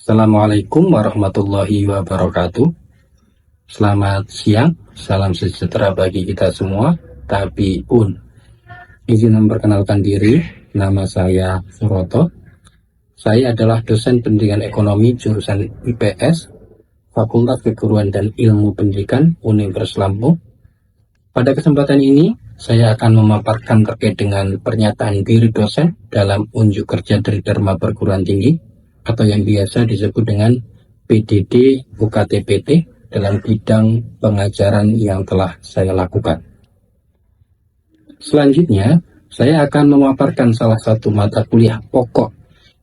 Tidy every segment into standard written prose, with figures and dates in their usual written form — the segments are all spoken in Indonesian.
Assalamualaikum warahmatullahi wabarakatuh. Selamat siang, salam sejahtera bagi kita semua. Tapi pun, izin memperkenalkan diri, nama saya Suroto. Saya adalah dosen pendidikan ekonomi jurusan IPS, Fakultas Keguruan dan Ilmu Pendidikan Universitas Lampung. Pada kesempatan ini, saya akan memaparkan terkait dengan pernyataan diri dosen dalam unjuk kerja dari Dharma Perguruan Tinggi atau yang biasa disebut dengan PDD UKT-PT dalam bidang pengajaran yang telah saya lakukan. Selanjutnya, saya akan memaparkan salah satu mata kuliah pokok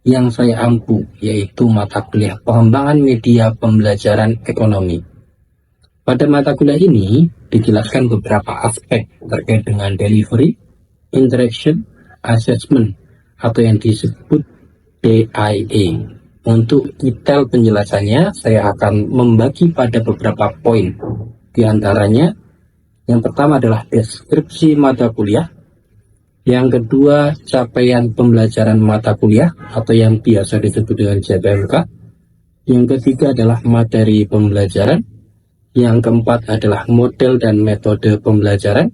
yang saya ampu, yaitu mata kuliah pengembangan media pembelajaran ekonomi. Pada mata kuliah ini dijelaskan beberapa aspek terkait dengan delivery, interaction, assessment, atau yang disebut DIA. Untuk detail penjelasannya, saya akan membagi pada beberapa poin. Di antaranya, yang pertama adalah deskripsi mata kuliah. Yang kedua, capaian pembelajaran mata kuliah atau yang biasa disebut dengan JPMK. Yang ketiga adalah materi pembelajaran. Yang keempat adalah model dan metode pembelajaran.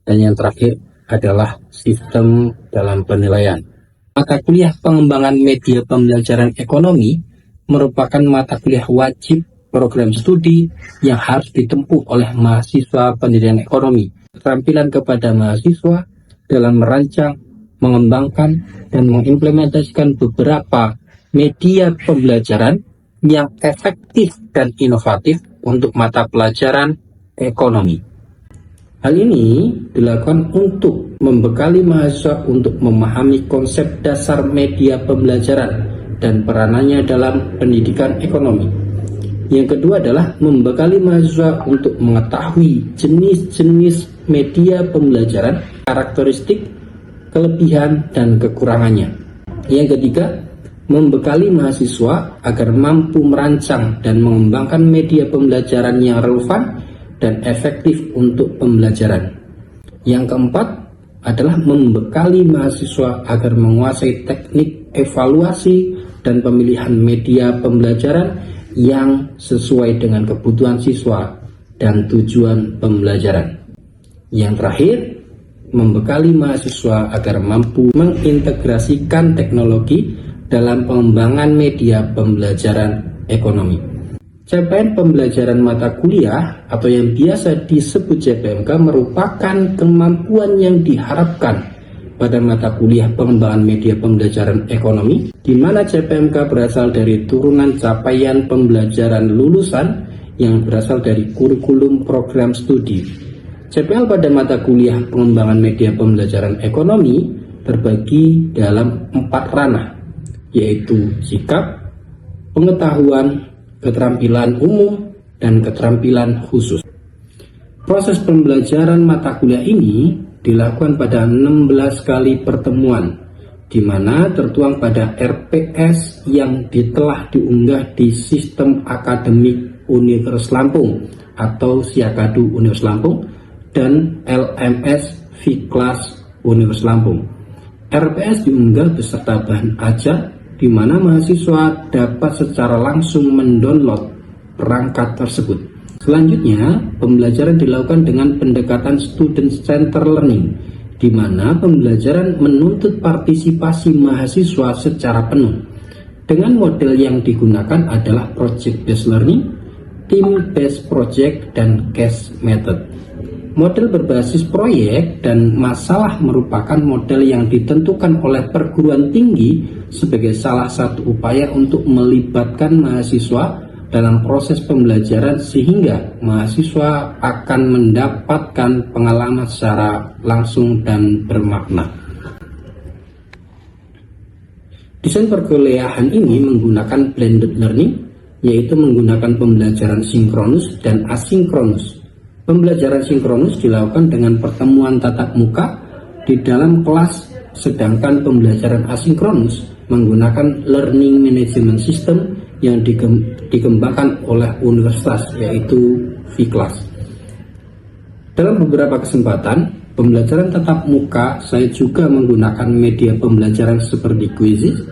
Dan yang terakhir adalah sistem dalam penilaian. Mata kuliah pengembangan media pembelajaran ekonomi merupakan mata kuliah wajib program studi yang harus ditempuh oleh mahasiswa pendidikan ekonomi. Keterampilan kepada mahasiswa dalam merancang, mengembangkan, dan mengimplementasikan beberapa media pembelajaran yang efektif dan inovatif untuk mata pelajaran ekonomi. Hal ini dilakukan untuk membekali mahasiswa untuk memahami konsep dasar media pembelajaran dan peranannya dalam pendidikan ekonomi. Yang kedua adalah membekali mahasiswa untuk mengetahui jenis-jenis media pembelajaran, karakteristik, kelebihan, dan kekurangannya. Yang ketiga, membekali mahasiswa agar mampu merancang dan mengembangkan media pembelajaran yang relevan dan efektif untuk pembelajaran. Yang keempat adalah membekali mahasiswa agar menguasai teknik evaluasi dan pemilihan media pembelajaran yang sesuai dengan kebutuhan siswa dan tujuan pembelajaran. Yang terakhir, membekali mahasiswa agar mampu mengintegrasikan teknologi dalam pengembangan media pembelajaran ekonomi. Capaian pembelajaran mata kuliah atau yang biasa disebut JPMK merupakan kemampuan yang diharapkan pada mata kuliah pengembangan media pembelajaran ekonomi, di mana JPMK berasal dari turunan capaian pembelajaran lulusan yang berasal dari kurikulum program studi. CPL pada mata kuliah pengembangan media pembelajaran ekonomi terbagi dalam 4 ranah, yaitu sikap, pengetahuan, keterampilan umum, dan keterampilan khusus. Proses pembelajaran mata kuliah ini dilakukan pada 16 kali pertemuan, di mana tertuang pada RPS yang telah diunggah di Sistem Akademik Universitas Lampung atau Siakadu Universitas Lampung dan LMS Fiklas Universitas Lampung. RPS diunggah beserta bahan ajar, di mana mahasiswa dapat secara langsung mendownload perangkat tersebut. Selanjutnya, pembelajaran dilakukan dengan pendekatan student center learning, di mana pembelajaran menuntut partisipasi mahasiswa secara penuh. Dengan model yang digunakan adalah project based learning, team based project, dan case method. Model berbasis proyek dan masalah merupakan model yang ditentukan oleh perguruan tinggi sebagai salah satu upaya untuk melibatkan mahasiswa dalam proses pembelajaran sehingga mahasiswa akan mendapatkan pengalaman secara langsung dan bermakna. Desain perkuliahan ini menggunakan blended learning, yaitu menggunakan pembelajaran sinkronus dan asinkronus. Pembelajaran sinkronus dilakukan dengan pertemuan tatap muka di dalam kelas, sedangkan pembelajaran asinkronus menggunakan learning management system yang dikembangkan oleh universitas, yaitu Fiklas. Dalam beberapa kesempatan, pembelajaran tatap muka saya juga menggunakan media pembelajaran seperti Quizzes,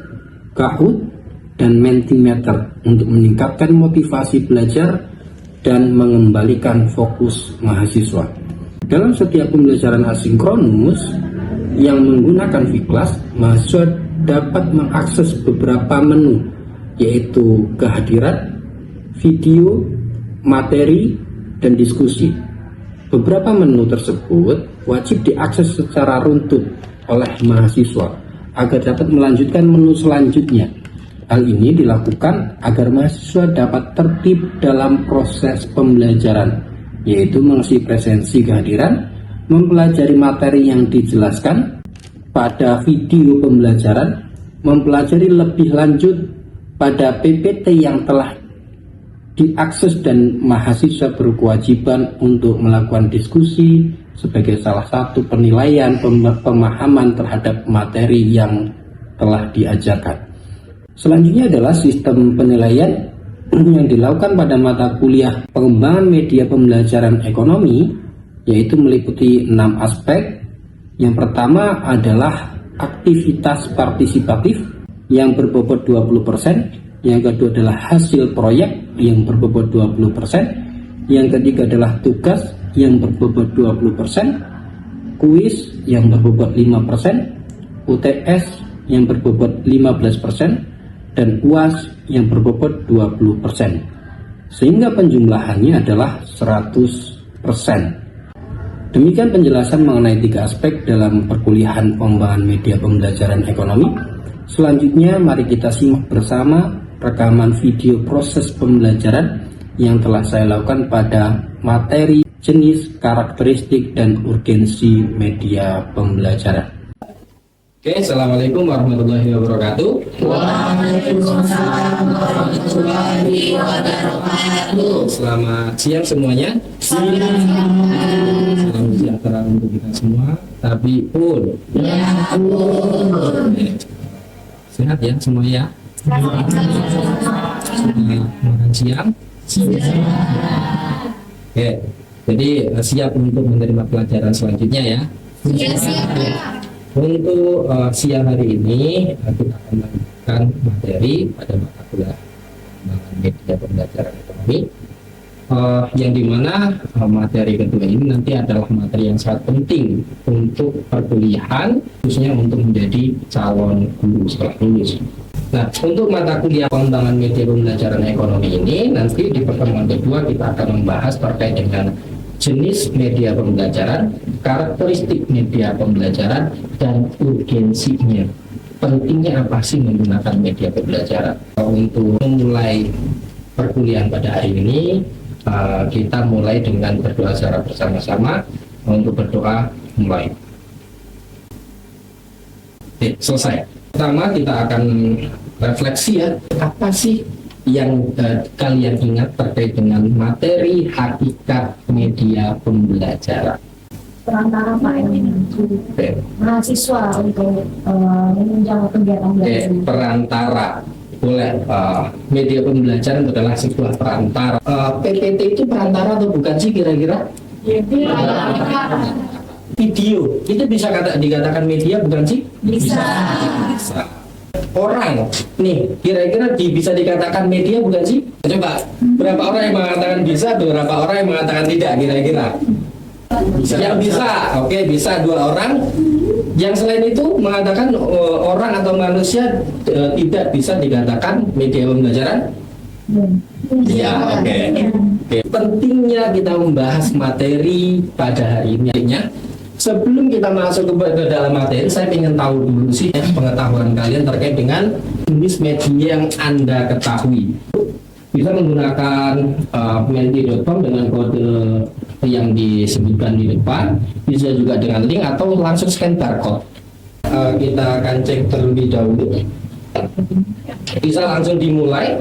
Kahoot, dan Mentimeter untuk meningkatkan motivasi belajar dan mengembalikan fokus mahasiswa. Dalam setiap pembelajaran asinkronus yang menggunakan Vclass, mahasiswa dapat mengakses beberapa menu, yaitu kehadiran, video, materi, dan diskusi. Beberapa menu tersebut wajib diakses secara runtut oleh mahasiswa agar dapat melanjutkan menu selanjutnya. Hal ini dilakukan agar mahasiswa dapat tertib dalam proses pembelajaran, yaitu mengisi presensi kehadiran, mempelajari materi yang dijelaskan pada video pembelajaran, mempelajari lebih lanjut pada PPT yang telah diakses, dan mahasiswa berkewajiban untuk melakukan diskusi sebagai salah satu penilaian pemahaman terhadap materi yang telah diajarkan. Selanjutnya adalah sistem penilaian yang dilakukan pada mata kuliah pengembangan media pembelajaran ekonomi, yaitu meliputi 6 aspek. Yang pertama adalah aktivitas partisipatif yang berbobot 20%, yang kedua adalah hasil proyek yang berbobot 20%, yang ketiga adalah tugas yang berbobot 20%, kuis yang berbobot 5%, UTS yang berbobot 15%, dan UAS yang berbobot 20%, sehingga penjumlahannya adalah 100%. Demikian penjelasan mengenai 3 aspek dalam perkuliahan pengembangan media pembelajaran ekonomi. Selanjutnya mari kita simak bersama rekaman video proses pembelajaran yang telah saya lakukan pada materi jenis, karakteristik, dan urgensi media pembelajaran. Oke, Assalamualaikum warahmatullahi wabarakatuh. Waalaikumsalam warahmatullahi wabarakatuh. Selamat siang semuanya. Siang. Salam sejahtera untuk kita semua. Tapi pun. Ya ampun. Sehat ya semuanya. Makan siang. Oke, jadi siap untuk menerima pelajaran selanjutnya ya. Siap. Untuk siang hari ini kita akan melanjutkan materi pada mata kuliah media pembelajaran ekonomi, yang dimana materi kedua ini nanti adalah materi yang sangat penting untuk perkuliahan, khususnya untuk menjadi calon guru setelah lulus. Nah, untuk mata kuliah pengembangan media pembelajaran ekonomi ini, nanti di pertemuan kedua kita akan membahas terkait dengan jenis media pembelajaran, karakteristik media pembelajaran, dan urgensinya. Pentingnya apa sih menggunakan media pembelajaran? Untuk memulai perkuliahan pada hari ini, kita mulai dengan berdoa secara bersama-sama. Untuk berdoa, mulai. Oke, selesai. Pertama kita akan refleksi ya, apa sih yang kalian ingat terkait dengan materi hakikat media pembelajaran? Perantara Pak mahasiswa untuk menunjang kegiatan belajar. Perantara, boleh. Media pembelajaran adalah sebuah perantara. PPT itu perantara atau bukan sih kira-kira? Video itu bisa dikatakan media bukan sih? Bisa. Orang nih kira-kira bisa dikatakan media bukan sih? Coba berapa orang yang mengatakan bisa, berapa orang yang mengatakan tidak kira-kira? Yang bisa, oke, bisa 2 orang. Yang selain itu mengatakan orang atau manusia tidak bisa dikatakan media pembelajaran? Ya, oke. Pentingnya kita membahas materi pada hari ini. Sebelum kita masuk ke dalam materi, saya ingin tahu dulu sih ya, pengetahuan kalian terkait dengan jenis media yang Anda ketahui. Bisa menggunakan menti.com dengan kode yang disebutkan di depan, bisa juga dengan link atau langsung scan barcode. Kita akan cek terlebih dahulu. Bisa langsung dimulai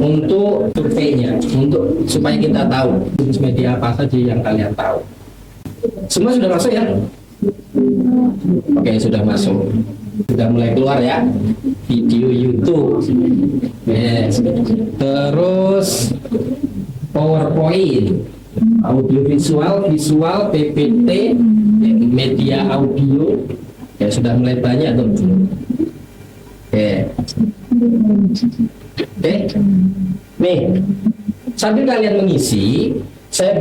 untuk surveinya, untuk supaya kita tahu jenis media apa saja yang kalian tahu. Semua sudah masuk ya? Oke, sudah masuk. Sudah mulai keluar ya. Video YouTube. Yes. Terus PowerPoint, audio visual, PPT, media audio. Ya sudah mulai banyak tuh. Oke. Oke, nih sambil kalian mengisi, saya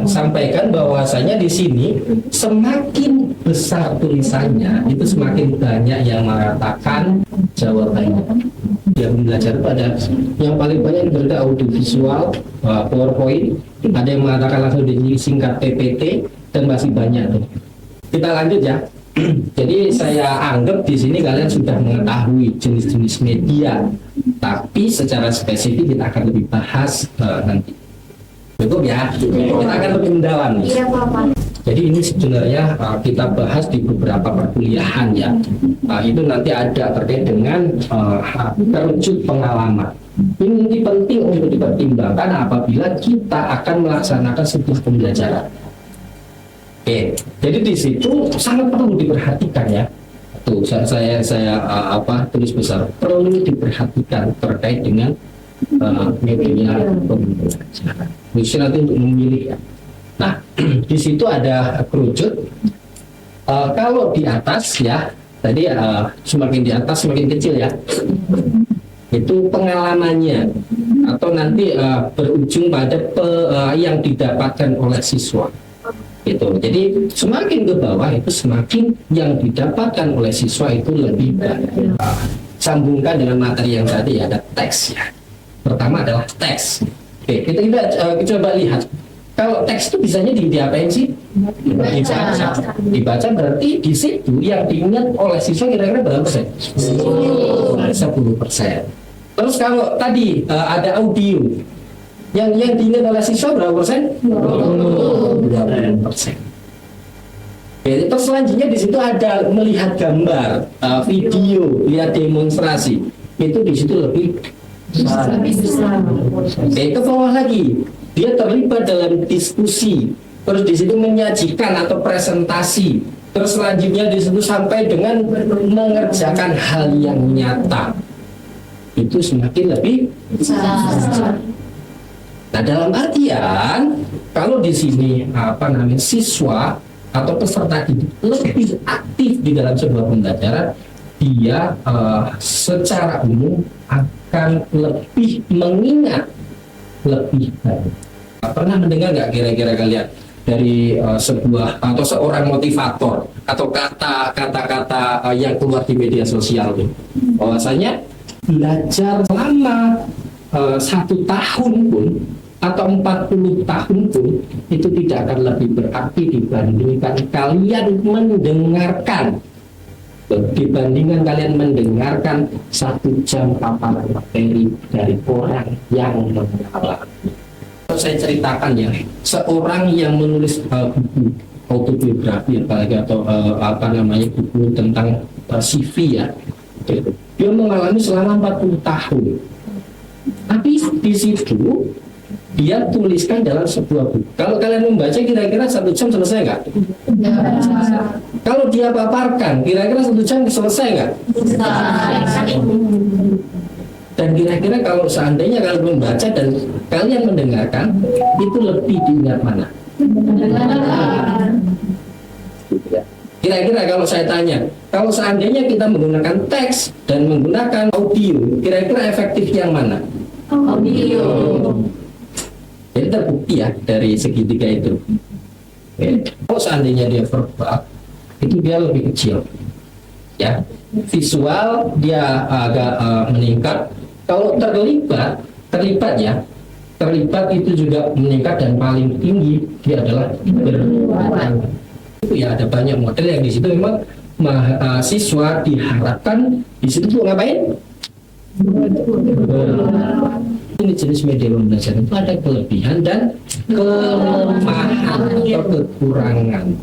sampaikan bahwasanya di sini semakin besar tulisannya, itu semakin banyak yang mengatakan jawabannya. Dia belajar pada yang paling banyak berada audiovisual, PowerPoint, ada yang mengatakan langsung disingkat PPT, dan masih banyak tuh. Kita lanjut ya. Jadi saya anggap di sini kalian sudah mengetahui jenis-jenis media, tapi secara spesifik kita akan lebih bahas nanti. Cukup ya? Kita akan lebih mendalam nih. Iya, Pak. Jadi ini sebenarnya kita bahas di beberapa perkuliahan ya. Itu nanti ada terkait dengan terujuk pengalaman. Ini penting untuk dipertimbangkan apabila kita akan melaksanakan sebuah pembelajaran. Oke, jadi di situ sangat perlu diperhatikan ya. Tuh, saya tulis besar, perlu diperhatikan terkait dengan media pembelajaran. Misalnya nanti untuk memilih ya. Nah, di situ ada kerucut. Kalau di atas ya, tadi semakin di atas semakin kecil ya. Itu pengalamannya atau nanti berujung pada yang didapatkan oleh siswa. Gitu. Jadi semakin ke bawah itu semakin yang didapatkan oleh siswa itu lebih banyak. Sambungkan dengan materi yang tadi ada teks ya. Pertama adalah teks. Oke, kita coba lihat. Kalau teks itu bisanya diapain sih? Dibaca berarti di situ yang diingat oleh siswa kira-kira berapa persen? 10%. Terus kalau tadi ada audio, yang diingat oleh siswa berapa persen? 20%. Terus selanjutnya di situ ada melihat gambar, video, lihat demonstrasi. Itu di situ lebih besar. Ke bawah lagi, dia terlibat dalam diskusi. Terus di situ menyajikan atau presentasi. Terus selanjutnya di situ sampai dengan mengerjakan hal yang nyata. Itu semakin lebih besar. Nah, dalam artian kalau di sini siswa atau peserta didik lebih aktif di dalam sebuah pembelajaran, dia secara umum akan lebih mengingat lebih baik. Pernah mendengar nggak kira-kira kalian dari sebuah atau seorang motivator atau kata-kata yang keluar di media sosial itu, bahwasanya belajar selama 1 tahun pun atau 40 tahun pun itu tidak akan lebih berarti dibandingkan kalian mendengarkan 1 jam paparan materi dari orang yang mengalami. Saya ceritakan ya, seorang yang menulis buku autobiografi apalagi atau buku tentang CV ya, dia mengalami selama 40 tahun. Tapi di situ dia tuliskan dalam sebuah buku. Kalau kalian membaca kira-kira 1 jam selesai nggak? Kalau dia paparkan kira-kira 1 jam selesai nggak? Dan kira-kira kalau seandainya kalian membaca dan kalian mendengarkan, itu lebih diingat mana? Kira-kira kalau saya tanya, kalau seandainya kita menggunakan teks dan menggunakan audio, kira-kira efektif yang mana? Audio. Jadi terbukti ya dari segitiga itu. Kalau seandainya dia verbal, itu dia lebih kecil. Ya, visual dia agak meningkat. Kalau terlibat itu juga meningkat dan paling tinggi dia adalah berwarna. Itu ya ada banyak model yang di situ memang mahasiswa diharapkan di situ tuh ngapain? Ini jenis media pembelajaran itu ada kelebihan dan kelemahan atau kekurangan.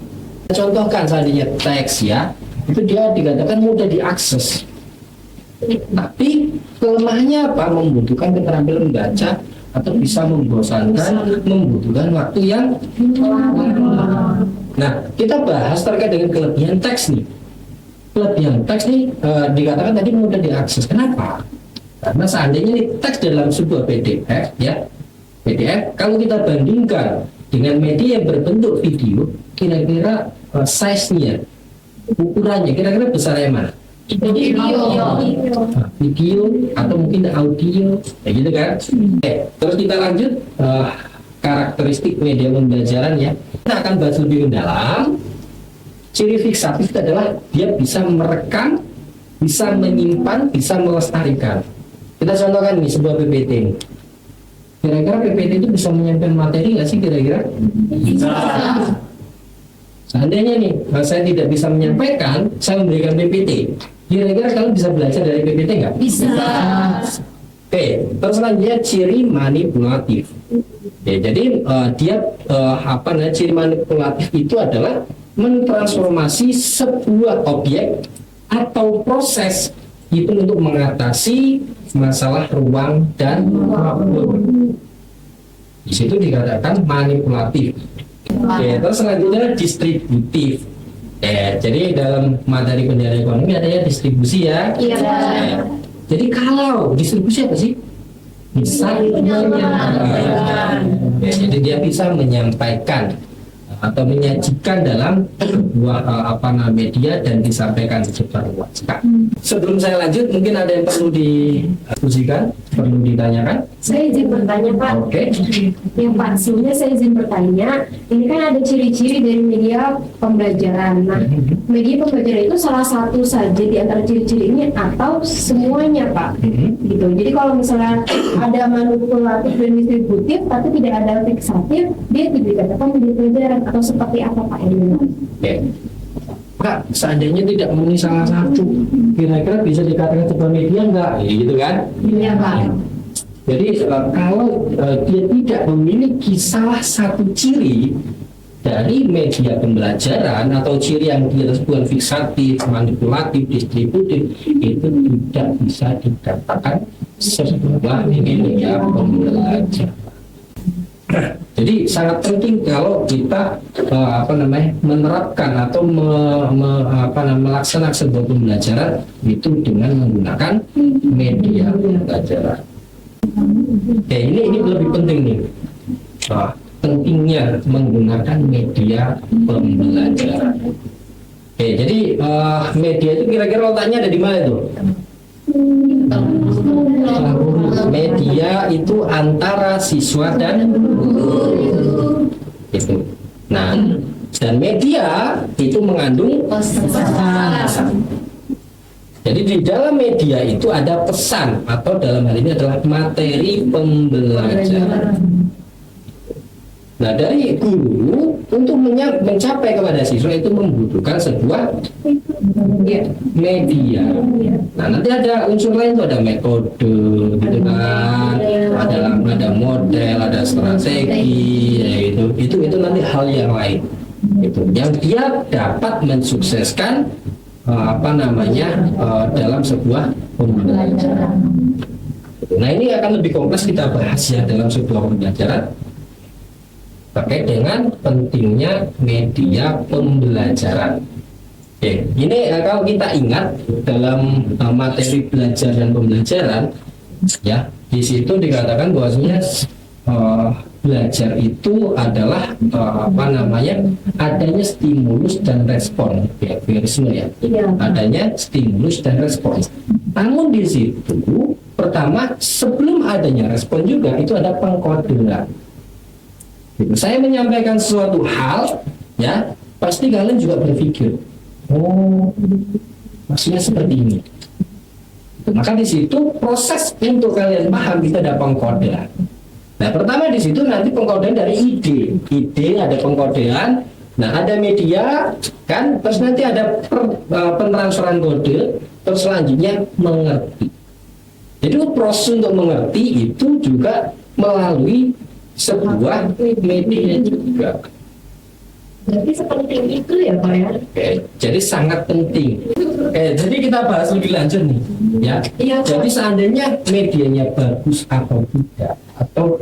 Contohkan seandainya teks ya, itu dia dikatakan mudah diakses. Tapi kelemahannya apa? Membutuhkan keterampilan membaca atau bisa membosankan, membutuhkan waktu yang lama. Nah, kita bahas terkait dengan kelebihan teks nih. Kelebihan teks nih dikatakan tadi mudah diakses. Kenapa? Karena seandainya nih teks dalam sebuah PDF ya, PDF kalau kita bandingkan dengan media yang berbentuk video, kira-kira size-nya, ukurannya kira-kira besar yang mana? video atau mungkin audio, kayak gitu kan. Oke, terus kita lanjut karakteristik media pembelajaran ya. Kita akan bahas lebih mendalam. Ciri fiksatif itu adalah dia bisa merekam, bisa menyimpan, bisa melestarikan. Kita contohkan nih sebuah PPT. Kira-kira PPT itu bisa menyampaikan materi nggak sih kira-kira? Bisa. Seandainya nih, saya tidak bisa menyampaikan, saya memberikan PPT. Kira-kira kalian bisa belajar dari PPT nggak? Bisa. Oke, terus selanjutnya ciri manipulatif. Ya, jadi dia ciri manipulatif itu adalah mentransformasi sebuah objek atau proses itu untuk mengatasi masalah ruang dan waktu. Di situ dikatakan manipulatif. Oke, terus selanjutnya distributif. Jadi dalam materi pendidikan ekonomi adanya distribusi ya. Iya. Jadi kalau distribusi apa sih? Bisa menyampaikan. Jadi dia bisa menyampaikan atau menyajikan dalam sebuah media dan disampaikan secara luas. Sebelum saya lanjut, mungkin ada yang perlu didiskusikan, perlu ditanyakan. Saya izin bertanya Pak. Oke. Yang Pak, sebelumnya saya izin bertanya. Ini kan ada ciri-ciri dari media pembelajaran. Nah, media pembelajaran itu salah satu saja di antara ciri-ciri ini atau semuanya Pak? Gitu. Jadi kalau misalnya ada manipulatif dan distributif, tapi tidak ada fiksatif, dia tidak dikatakan media pembelajaran atau seperti apa Pak ini? Oke. Pak, seandainya tidak memenuhi salah satu, kira-kira bisa dikatakan sebuah media enggak? Gitu kan? Iya Pak. Jadi kalau dia tidak memiliki salah satu ciri dari media pembelajaran atau ciri yang dia tersebut fiksatif, manipulatif, distributif, itu tidak bisa dikatakan sebuah media pembelajaran. Jadi sangat penting kalau kita menerapkan atau melaksanakan sebuah pembelajaran itu dengan menggunakan media pembelajaran. Oke, ini lebih penting nih. Pentingnya menggunakan media pembelajaran. Oke, jadi media itu kira-kira letaknya ada di mana tuh? Media itu antara siswa dan guru. Itu. Nah, dan media itu mengandung pesan. Jadi di dalam media itu ada pesan atau dalam hal ini adalah materi pembelajaran. Nah, dari guru untuk mencapai kepada siswa itu membutuhkan sebuah media. Nah, nanti ada unsur lain tuh, ada metode, gitu kan, ada model, ada strategi, ya itu nanti hal yang lain. Itu yang dia dapat mensukseskan dalam sebuah pembelajaran. Nah, ini akan lebih kompleks kita bahas ya dalam sebuah pembelajaran terkait dengan pentingnya media pembelajaran. Oke, ini kalau kita ingat dalam materi belajar dan pembelajaran, ya di situ dikatakan bahwasanya belajar itu adalah adanya stimulus dan respon, ya, verisme ya, adanya stimulus dan respon. Namun di situ pertama sebelum adanya respon juga itu ada pengkodean. Saya menyampaikan sesuatu hal, ya pasti kalian juga berpikir, oh maksudnya seperti ini. Maka di situ proses untuk kalian paham itu ada pengkodean. Nah, pertama di situ nanti pengkodean dari ide ada pengkodean. Nah, ada media kan, terus nanti ada pentransferan kode, terus selanjutnya mengerti. Jadi proses untuk mengerti itu juga melalui sebuah media juga. Berarti sepenting itu ya Pak ya? Oke, jadi sangat penting. Jadi kita bahas lebih lanjut nih, ya. Jadi seandainya medianya bagus atau tidak, atau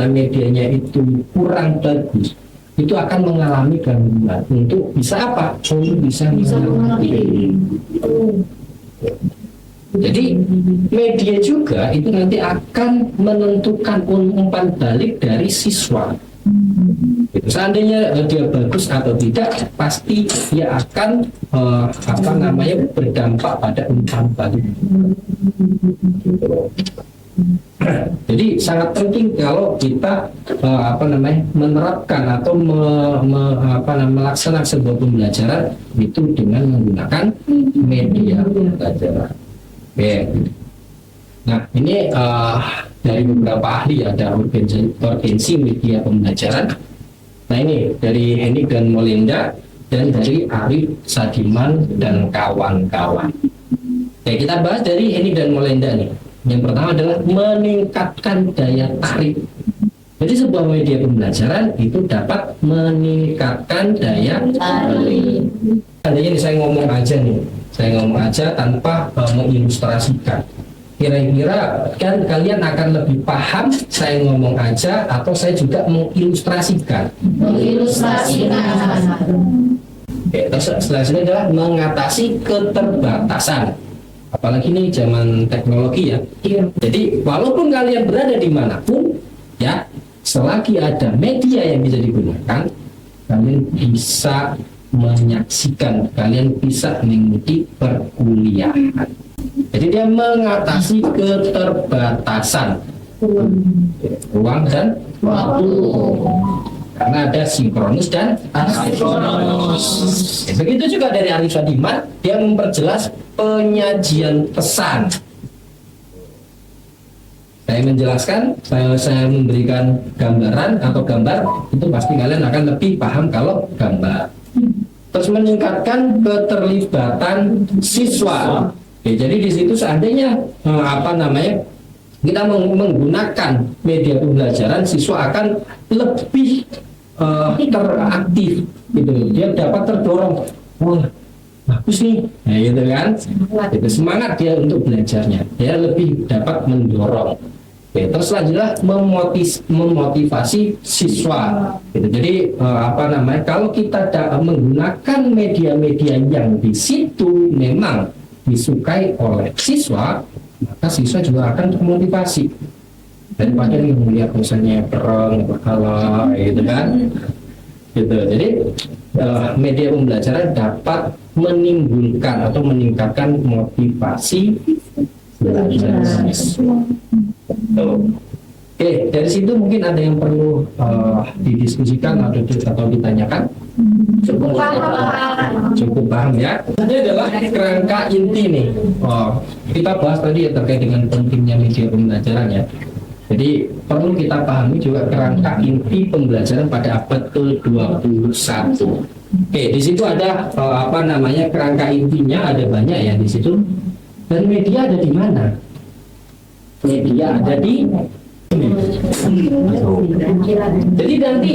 medianya itu kurang bagus, itu akan mengalami gangguan. Untuk bisa apa? Untuk bisa mengerti. Jadi media juga itu nanti akan menentukan umpan balik dari siswa. Itu seandainya dia bagus atau tidak, pasti dia akan berdampak pada umpan balik. Jadi sangat penting kalau kita menerapkan atau melaksanakan sebuah pembelajaran itu dengan menggunakan media pembelajaran. Oke. Nah ini dari beberapa ahli, ada urgensi media pembelajaran. Nah ini dari Hennig dan Molinda dan dari Arif Sadiman dan kawan-kawan. Oke, kita bahas dari Hennig dan Molinda nih. Yang pertama adalah meningkatkan daya tarik. Jadi sebuah media pembelajaran itu dapat meningkatkan daya tarik. Seandainya saya ngomong aja tanpa mengilustrasikan. Kira-kira kan kalian akan lebih paham saya ngomong aja atau saya juga mengilustrasikan? Oke, terus selanjutnya adalah mengatasi keterbatasan. Apalagi ini zaman teknologi ya. Jadi walaupun kalian berada dimanapun ya, selagi ada media yang bisa digunakan, kalian bisa menyaksikan, kalian bisa mengikuti perkuliahan. Jadi dia mengatasi keterbatasan ruang dan waktu, karena ada sinkronus dan asinkronus. Begitu juga dari Arif Sadiman, dia memperjelas penyajian pesan. Saya menjelaskan, saya memberikan gambaran atau gambar, itu pasti kalian akan lebih paham kalau gambar. Terus meningkatkan keterlibatan siswa. Oke, jadi di situ seandainya kita menggunakan media pembelajaran, siswa akan lebih teraktif, gitu. Dia dapat terdorong, wah bagus nih, nah, gitu kan, itu semangat dia untuk belajarnya, dia lebih dapat mendorong. Oke, terus selanjutnya memotivasi siswa, gitu. Jadi kalau kita menggunakan media-media yang di situ memang disukai oleh siswa, maka siswa juga akan termotivasi daripada melihat misalnya perang berkala, gitu kan, gitu. Jadi media pembelajaran dapat menimbulkan atau meningkatkan motivasi belajar siswa. Oke, dari situ mungkin ada yang perlu didiskusikan atau ditanyakan. Cukup paham ya. Ini adalah kerangka inti nih. Kita bahas tadi ya terkait dengan pentingnya media pembelajaran ya. Jadi perlu kita pahami juga kerangka inti pembelajaran pada abad ke-21. Oke, di situ ada kerangka intinya, ada banyak ya di situ. Dan media ada di mana? Media ada di jadi nanti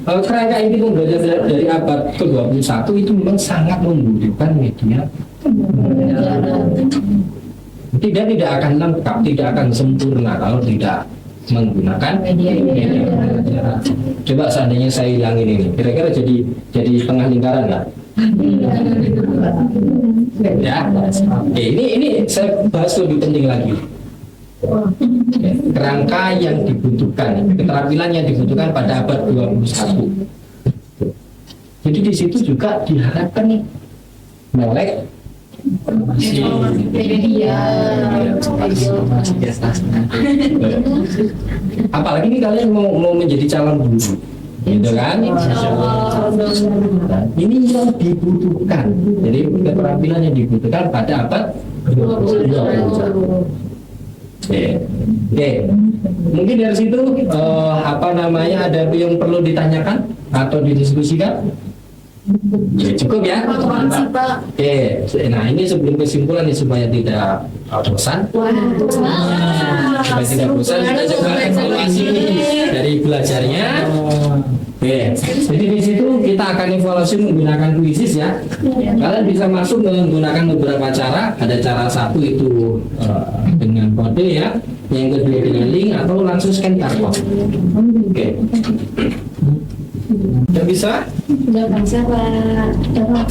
kerangka inti pembelajaran dari abad ke-21 itu memang sangat membutuhkan media. Tidak akan lengkap, tidak akan sempurna kalau tidak menggunakan media pembelajaran. Coba seandainya saya hilangin ini, kira-kira jadi setengah lingkaran lah. Ya, ini saya bahas lebih penting lagi. Kerangka yang dibutuhkan, keterampilan yang dibutuhkan pada abad 21. Jadi di situ juga diharapkan nih melek media. Apalagi nih kalian mau menjadi calon guru, gitu kan? Ini yang dibutuhkan. Jadi keterampilan yang dibutuhkan pada abad 21. Oke, mungkin dari situ ada yang perlu ditanyakan atau didiskusikan? Ya, cukup ya. Oke, nah ini sebelum kesimpulan nih supaya tidak bosan. Supaya tidak bosan, kita coba evaluasi dari belajarnya. Oke, jadi di situ kita akan evaluasi menggunakan kuisis ya. Kalian bisa masuk menggunakan beberapa cara. Ada cara satu itu dengan kode ya, yang kedua dengan link atau langsung scan barcode. Oke. Udah bisa? Udah bisa Pak.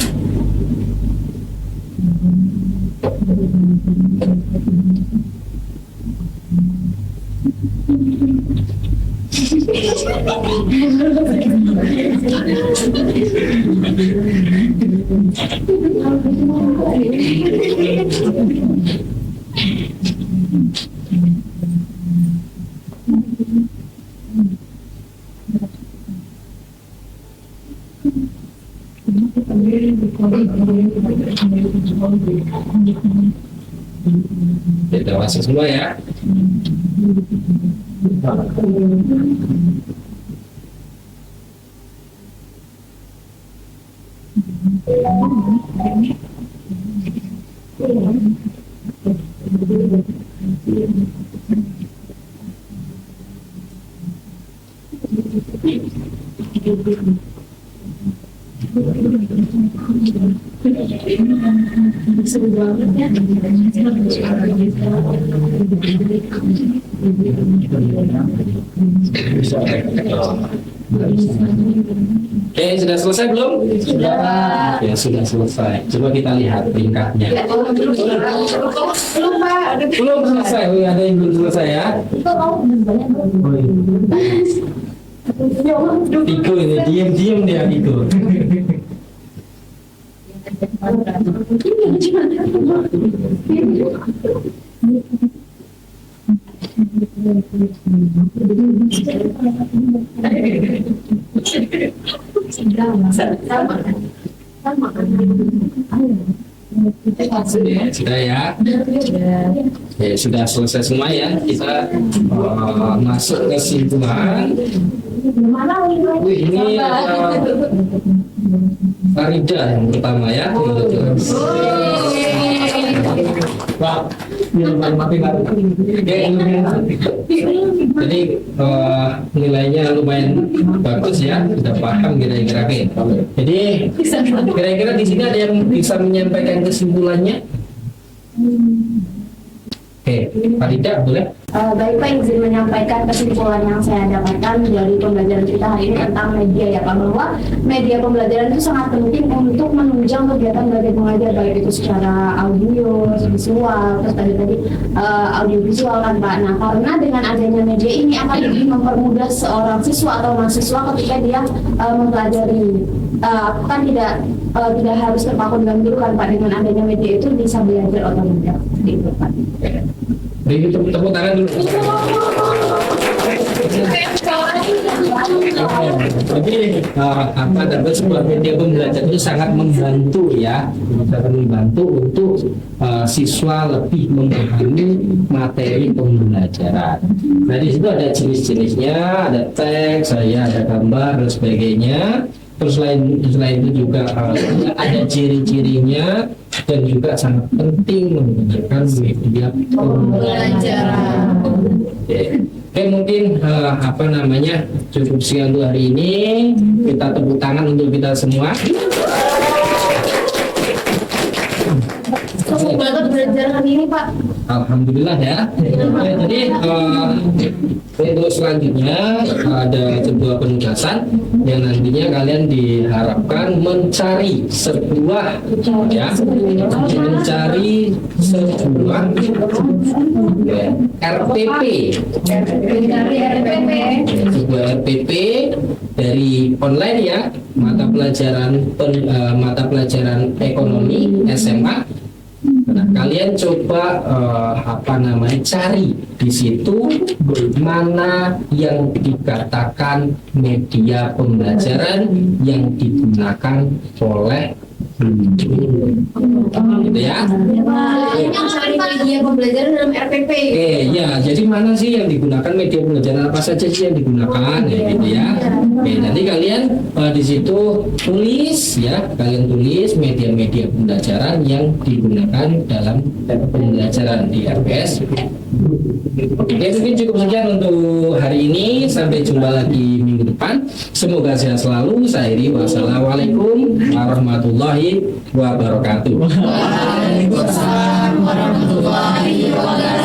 Kita masuk semua ya. Seru banget ya. Oke, sudah selesai belum? Sudah. Ya, sudah selesai. Coba kita lihat peringkatnya. Belum Pak. Belum selesai, ada yang belum selesai ya. Iko ini diam-diam dia Iko. Sudah ya. Ya, sudah selesai semua ya. Kita masuk ke kesimpulan. Wih, ini Farida yang pertama ya. Wah, mati. Jadi nilainya lumayan bagus ya, sudah paham kira-kira. Jadi kira-kira di sini ada yang bisa menyampaikan kesimpulannya? Oke, Farida boleh? Baik Pak, izin menyampaikan kesimpulan yang saya dapatkan dari pembelajaran kita hari ini tentang media ya Pak, bahwa media pembelajaran itu sangat penting untuk menunjang kegiatan belajar mengajar, baik itu secara audio, visual, terus tadi audio visual kan Pak. Nah, karena dengan adanya media ini akan lebih mempermudah seorang siswa atau mahasiswa ketika dia mempelajari, kan tidak harus terpaku dengan guru kan Pak. Dengan adanya media itu bisa belajar otodidak seperti itu Pak. Beri tepuk tangan dulu. Jadi dapat sebuah media pembelajaran itu sangat membantu ya, sangat membantu untuk siswa lebih memahami materi pembelajaran. Nah di situ ada jenis-jenisnya, ada teks, ada gambar dan sebagainya. Terus selain itu juga ada ciri-cirinya dan juga sangat penting menggunakan media pembelajaran. Oke, mungkin cukup sekian untuk hari ini. Kita tepuk tangan untuk kita semua. Seru banget belajar hari ini Pak. Alhamdulillah ya. Jadi untuk selanjutnya ada sebuah penugasan yang nantinya kalian diharapkan mencari sebuah RPP. Sebuah RPP dari online ya, mata pelajaran ekonomi SMA. Nah, kalian coba cari di situ mana yang dikatakan media pembelajaran yang digunakan oleh gitu ya. Yang cari media pembelajaran dalam RPP. Ya, jadi mana sih yang digunakan media pembelajaran, apa saja sih yang digunakan gitu ya. Nanti kalian di situ tulis ya, kalian tulis media-media pembelajaran yang digunakan dalam pembelajaran di RPS. Oke, mungkin cukup sekian untuk hari ini. Sampai jumpa lagi minggu depan. Semoga sehat selalu. Saya akhiri, wassalamualaikum warahmatullahi wabarakatuh. Waalaikumsalam warahmatullahi wabarakatuh.